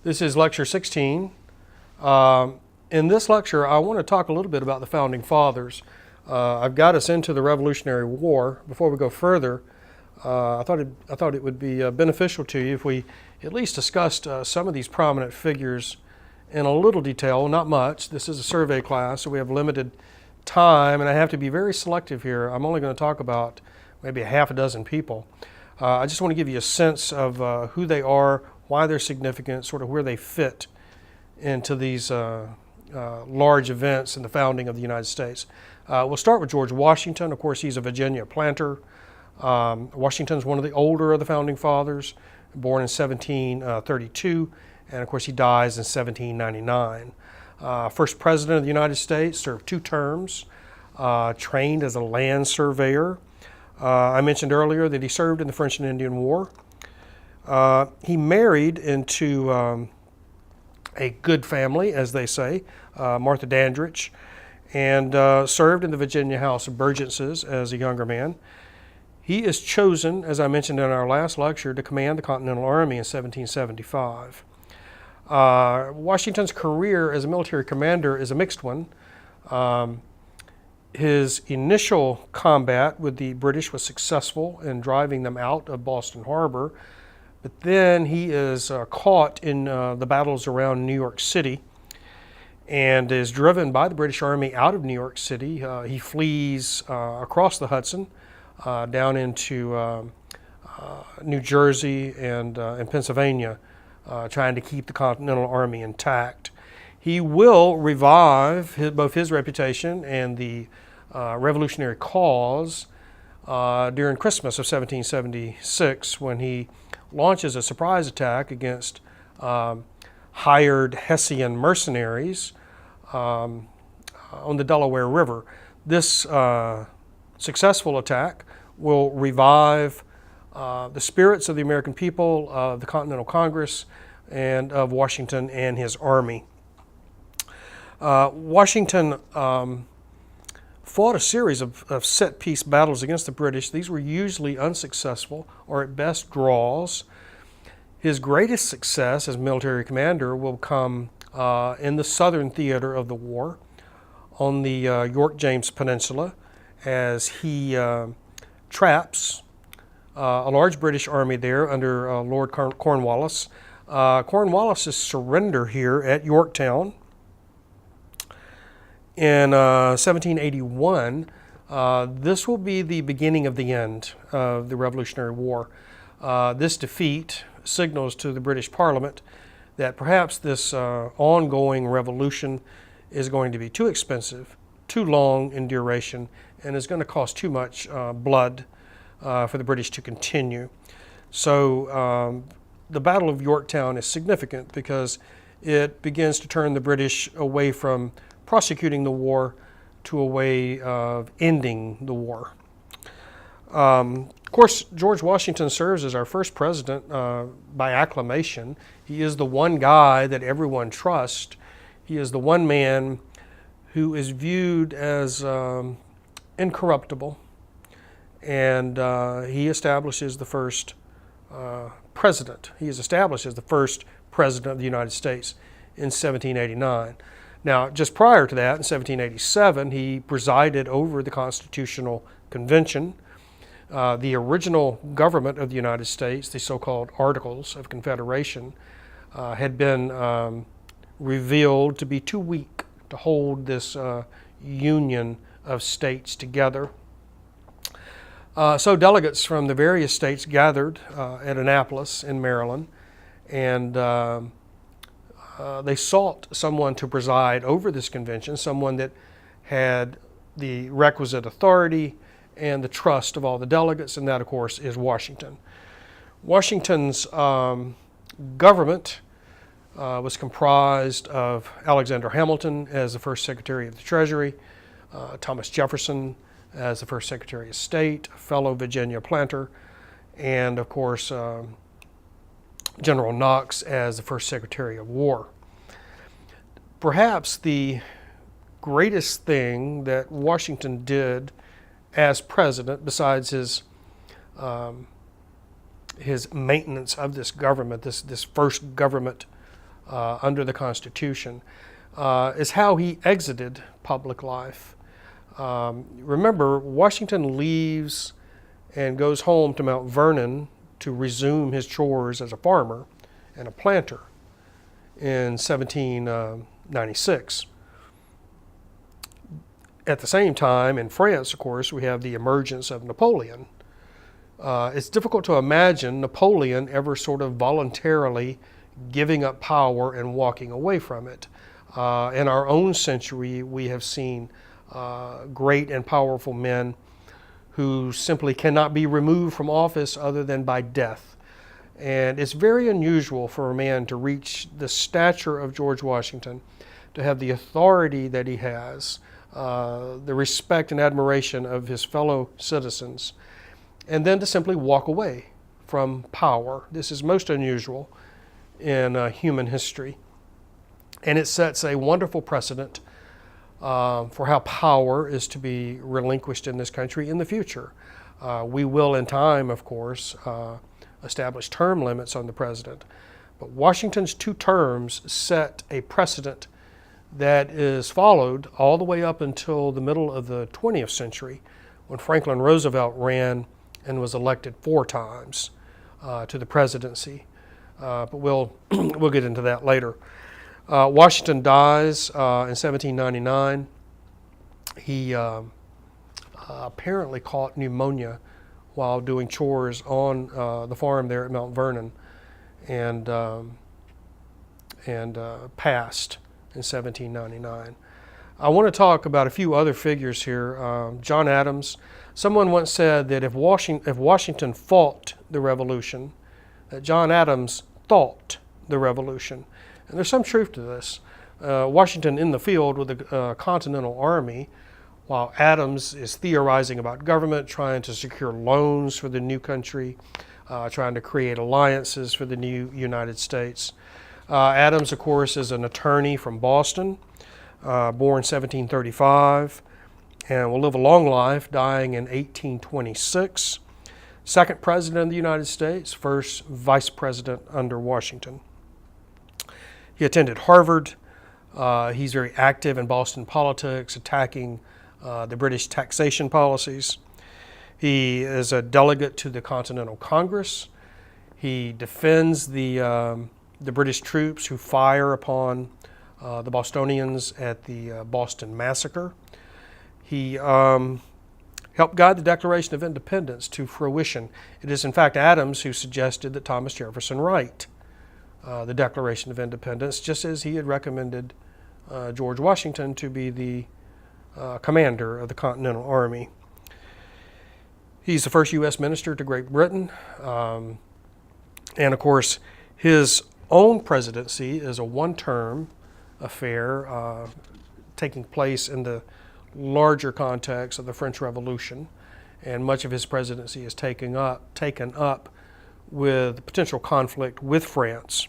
This is lecture 16. In this lecture, I want to talk a little bit about the Founding Fathers. I've got us into the Revolutionary War. Before we go further, I thought it would be beneficial to you if we at least discussed some of these prominent figures in a little detail, not much. This is a survey class, so we have limited time, and I have to be very selective here. I'm only going to talk about maybe a half a dozen people. I just want to give you a sense of who they are, why they're significant, sort of where they fit into these large events in the founding of the United States. We'll start with George Washington. Of course, he's a Virginia planter. Washington's one of the older of the Founding Fathers, born in 1732, and of course he dies in 1799. First President of the United States, served 2 terms, trained as a land surveyor. I mentioned earlier that he served in the French and Indian War. He married into a good family, as they say, Martha Dandridge, and served in the Virginia House of Burgesses as a younger man. He is chosen, as I mentioned in our last lecture, to command the Continental Army in 1775. Washington's career as a military commander is a mixed one. His initial combat with the British was successful in driving them out of Boston Harbor, but then he is caught in the battles around New York City and is driven by the British Army out of New York City. He flees across the Hudson down into New Jersey and Pennsylvania, trying to keep the Continental Army intact. He will revive both his reputation and the revolutionary cause during Christmas of 1776, when he launches a surprise attack against hired Hessian mercenaries on the Delaware River. This successful attack will revive the spirits of the American people, of the Continental Congress, and of Washington and his army. Washington fought a series of set-piece battles against the British. These were usually unsuccessful or at best draws. His greatest success as military commander will come in the southern theater of the war on the York-James Peninsula, as he traps a large British army there under Lord Cornwallis. Cornwallis's surrender here at Yorktown in 1781, this will be the beginning of the end of the Revolutionary War. This defeat signals to the British Parliament that perhaps this ongoing revolution is going to be too expensive, too long in duration, and is going to cost too much blood for the British to continue. So the Battle of Yorktown is significant because it begins to turn the British away from prosecuting the war to a way of ending the war. Of course, George Washington serves as our first president by acclamation. He is the one guy that everyone trusts. He is the one man who is viewed as incorruptible, and he establishes the first president. He is established as the first president of the United States in 1789. Now, just prior to that, in 1787, he presided over the Constitutional Convention. The original government of the United States, the so-called Articles of Confederation, had been revealed to be too weak to hold this union of states together. So delegates from the various states gathered at Annapolis in Maryland, and they sought someone to preside over this convention, someone that had the requisite authority and the trust of all the delegates, and that, of course, is Washington. Washington's government was comprised of Alexander Hamilton as the first Secretary of the Treasury, Thomas Jefferson as the first Secretary of State, a fellow Virginia planter, and, of course, General Knox as the first Secretary of War. Perhaps the greatest thing that Washington did as president, besides his maintenance of this government, this first government under the Constitution, is how he exited public life. Remember, Washington leaves and goes home to Mount Vernon to resume his chores as a farmer and a planter in 1796. At the same time, in France, of course, we have the emergence of Napoleon. It's difficult to imagine Napoleon ever sort of voluntarily giving up power and walking away from it. In our own century, we have seen great and powerful men who simply cannot be removed from office other than by death. And it's very unusual for a man to reach the stature of George Washington, to have the authority that he has, the respect and admiration of his fellow citizens, and then to simply walk away from power. This is most unusual in human history. And it sets a wonderful precedent for how power is to be relinquished in this country in the future. We will, in time, of course, establish term limits on the president. But Washington's 2 terms set a precedent that is followed all the way up until the middle of the 20th century, when Franklin Roosevelt ran and was elected 4 times to the presidency. But we'll get into that later. Washington dies in 1799. He apparently caught pneumonia while doing chores on the farm there at Mount Vernon, and passed in 1799. I want to talk about a few other figures here. John Adams. Someone once said that if Washington fought the Revolution, that John Adams thought the Revolution. And there's some truth to this. Washington in the field with the Continental Army, while Adams is theorizing about government, trying to secure loans for the new country, trying to create alliances for the new United States. Adams, of course, is an attorney from Boston, born 1735, and will live a long life, dying in 1826. Second president of the United States, first vice president under Washington. He attended Harvard. He's very active in Boston politics, attacking the British taxation policies. He is a delegate to the Continental Congress. He defends the British troops who fire upon the Bostonians at the Boston Massacre. He helped guide the Declaration of Independence to fruition. It is, in fact, Adams who suggested that Thomas Jefferson write the Declaration of Independence, just as he had recommended George Washington to be the commander of the Continental Army. He's the first U.S. minister to Great Britain. And, of course, his own presidency is a one-term affair taking place in the larger context of the French Revolution, and much of his presidency is taken up with potential conflict with France,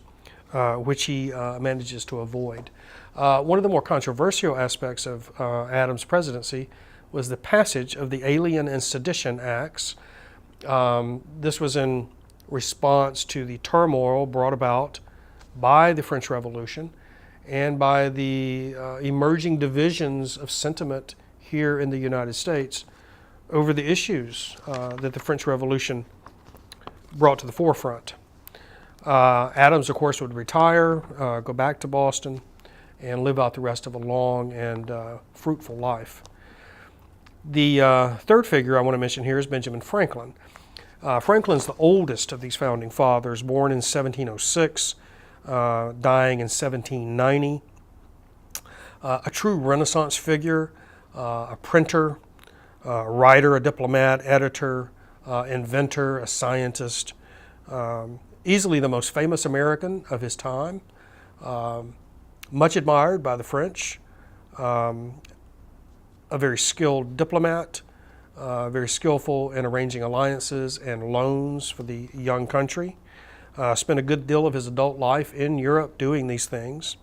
which he manages to avoid. One of the more controversial aspects of Adams' presidency was the passage of the Alien and Sedition Acts. This was in response to the turmoil brought about by the French Revolution and by the emerging divisions of sentiment here in the United States over the issues that the French Revolution brought to the forefront. Adams, of course, would retire, go back to Boston, and live out the rest of a long and fruitful life. The third figure I want to mention here is Benjamin Franklin. Franklin's the oldest of these founding fathers, born in 1706, dying in 1790. A true Renaissance figure, a printer, a writer, a diplomat, editor, inventor, a scientist, easily the most famous American of his time, much admired by the French, a very skilled diplomat, very skillful in arranging alliances and loans for the young country. Spent a good deal of his adult life in Europe doing these things.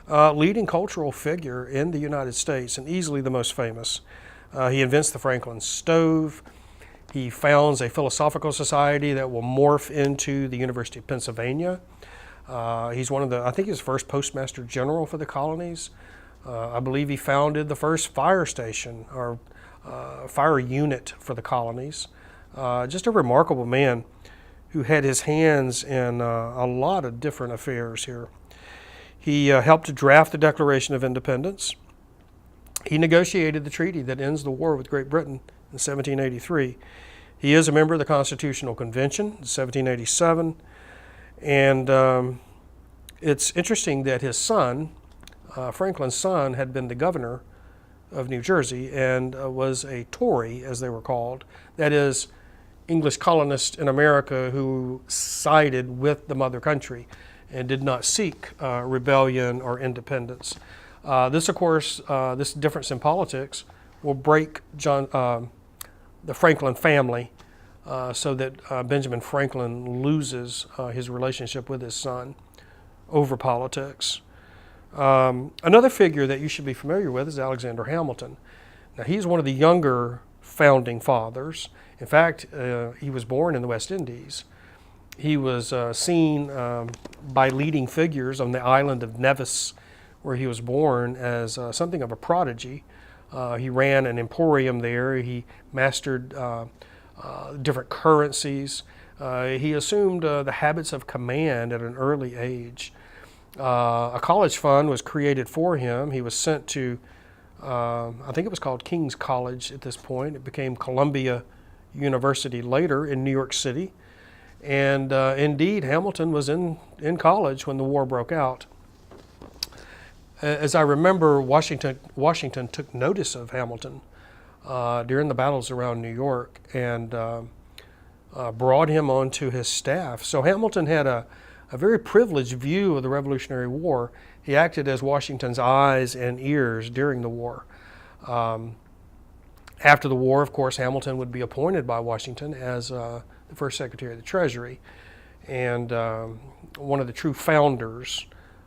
Leading cultural figure in the United States, and easily the most famous. He invents the Franklin stove. He founds a philosophical society that will morph into the University of Pennsylvania. He's I think he's the first postmaster general for the colonies. I believe he founded the first fire station or fire unit for the colonies. Just a remarkable man who had his hands in a lot of different affairs here. He helped to draft the Declaration of Independence. He negotiated the treaty that ends the war with Great Britain in 1783. He is a member of the Constitutional Convention in 1787. And it's interesting that his son, Franklin's son, had been the governor of New Jersey and was a Tory, as they were called. That is, English colonists in America who sided with the mother country and did not seek rebellion or independence. This, of course, this difference in politics will break the Franklin family so that Benjamin Franklin loses his relationship with his son over politics. Another figure that you should be familiar with is Alexander Hamilton. Now, he's one of the younger founding fathers. In fact, he was born in the West Indies. He was seen by leading figures on the island of Nevis, where he was born, as something of a prodigy. He ran an emporium there. He mastered different currencies. He assumed the habits of command at an early age. A college fund was created for him. He was sent to, I think it was called King's College at this point. It became Columbia University later in New York City. And indeed, Hamilton was in college when the war broke out. As I remember, Washington took notice of Hamilton during the battles around New York and brought him onto his staff. So Hamilton had a very privileged view of the Revolutionary War. He acted as Washington's eyes and ears during the war. After the war, of course, Hamilton would be appointed by Washington as the first Secretary of the Treasury and one of the true founders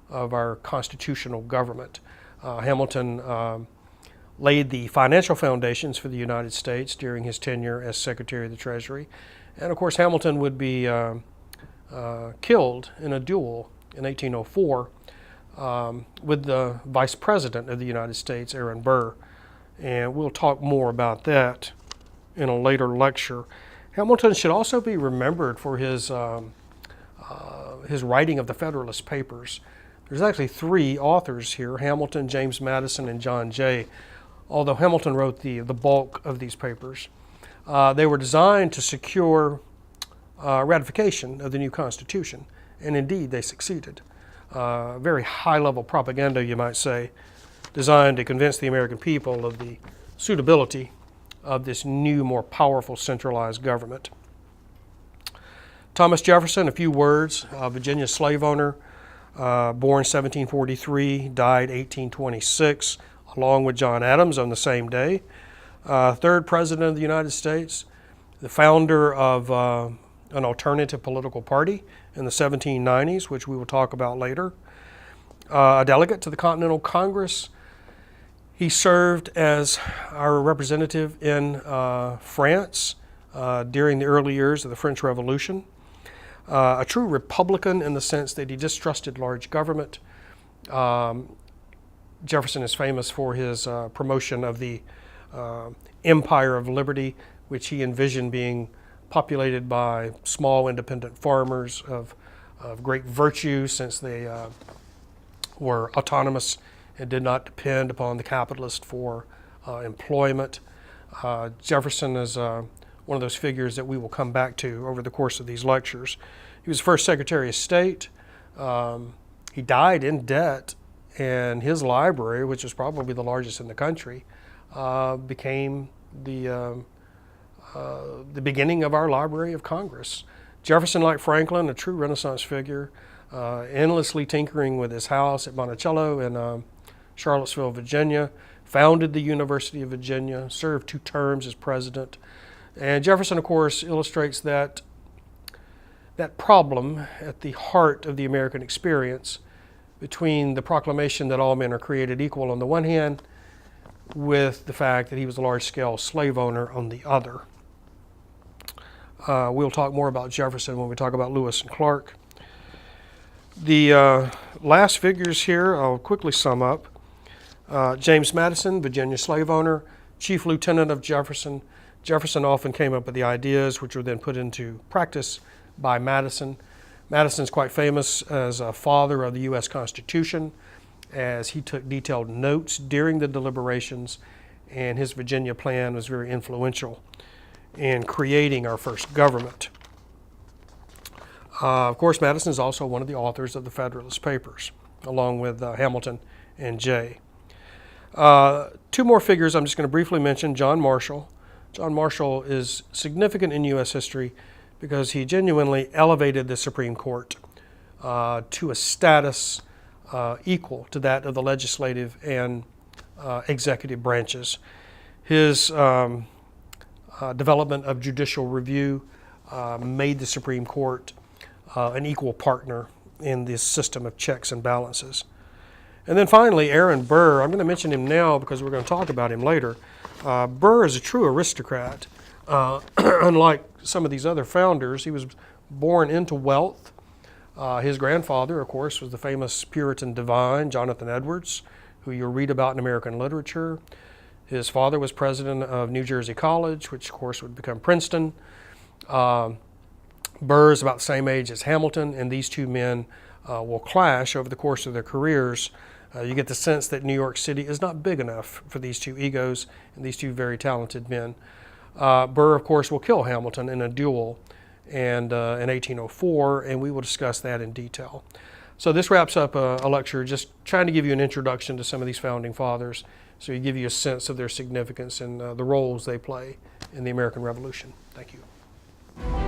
of our constitutional government. Hamilton laid the financial foundations for the United States during his tenure as Secretary of the Treasury. And of course, Hamilton would be killed in a duel in 1804 with the Vice President of the United States, Aaron Burr. And we'll talk more about that in a later lecture. Hamilton should also be remembered for his writing of the Federalist Papers. There's actually three authors here: Hamilton, James Madison, and John Jay, although Hamilton wrote the bulk of these papers. They were designed to secure ratification of the new Constitution, and indeed they succeeded. Very high-level propaganda, you might say, designed to convince the American people of the suitability of this new, more powerful centralized government. Thomas Jefferson, a few words, Virginia slave owner, born 1743, died 1826, along with John Adams on the same day. Third President of the United States, the founder of an alternative political party in the 1790s, which we will talk about later. A delegate to the Continental Congress. He served as our representative in France during the early years of the French Revolution. A true Republican in the sense that he distrusted large government. Jefferson is famous for his promotion of the Empire of Liberty, which he envisioned being populated by small independent farmers of great virtue, since they were autonomous and did not depend upon the capitalist for employment. Jefferson is one of those figures that we will come back to over the course of these lectures. He was the first Secretary of State. He died in debt, and his library, which was probably the largest in the country, became the beginning of our Library of Congress. Jefferson, like Franklin, a true Renaissance figure, endlessly tinkering with his house at Monticello in Charlottesville, Virginia, founded the University of Virginia, served 2 terms as president. And Jefferson, of course, illustrates that problem at the heart of the American experience between the proclamation that all men are created equal on the one hand, with the fact that he was a large-scale slave owner on the other. We'll talk more about Jefferson when we talk about Lewis and Clark. The last figures here, I'll quickly sum up. James Madison, Virginia slave owner, chief lieutenant of Jefferson. Jefferson often came up with the ideas which were then put into practice by Madison. Madison's quite famous as a father of the U.S. Constitution, as he took detailed notes during the deliberations, and his Virginia plan was very influential in creating our first government. Of course, Madison is also one of the authors of the Federalist Papers, along with Hamilton and Jay. Two more figures I'm just going to briefly mention. John Marshall. John Marshall is significant in U.S. history because he genuinely elevated the Supreme Court to a status equal to that of the legislative and executive branches. His development of judicial review made the Supreme Court an equal partner in this system of checks and balances. And then finally, Aaron Burr. I'm going to mention him now because we're going to talk about him later. Burr is a true aristocrat. Unlike some of these other founders, he was born into wealth. His grandfather, of course, was the famous Puritan divine, Jonathan Edwards, who you'll read about in American literature. His father was president of New Jersey College, which, of course, would become Princeton. Burr is about the same age as Hamilton, and these two men will clash over the course of their careers. You get the sense that New York City is not big enough for these two egos and these two very talented men. Burr, of course, will kill Hamilton in a duel and in 1804, and we will discuss that in detail. So this wraps up a lecture just trying to give you an introduction to some of these founding fathers, so you give you a sense of their significance and the roles they play in the American Revolution. Thank you.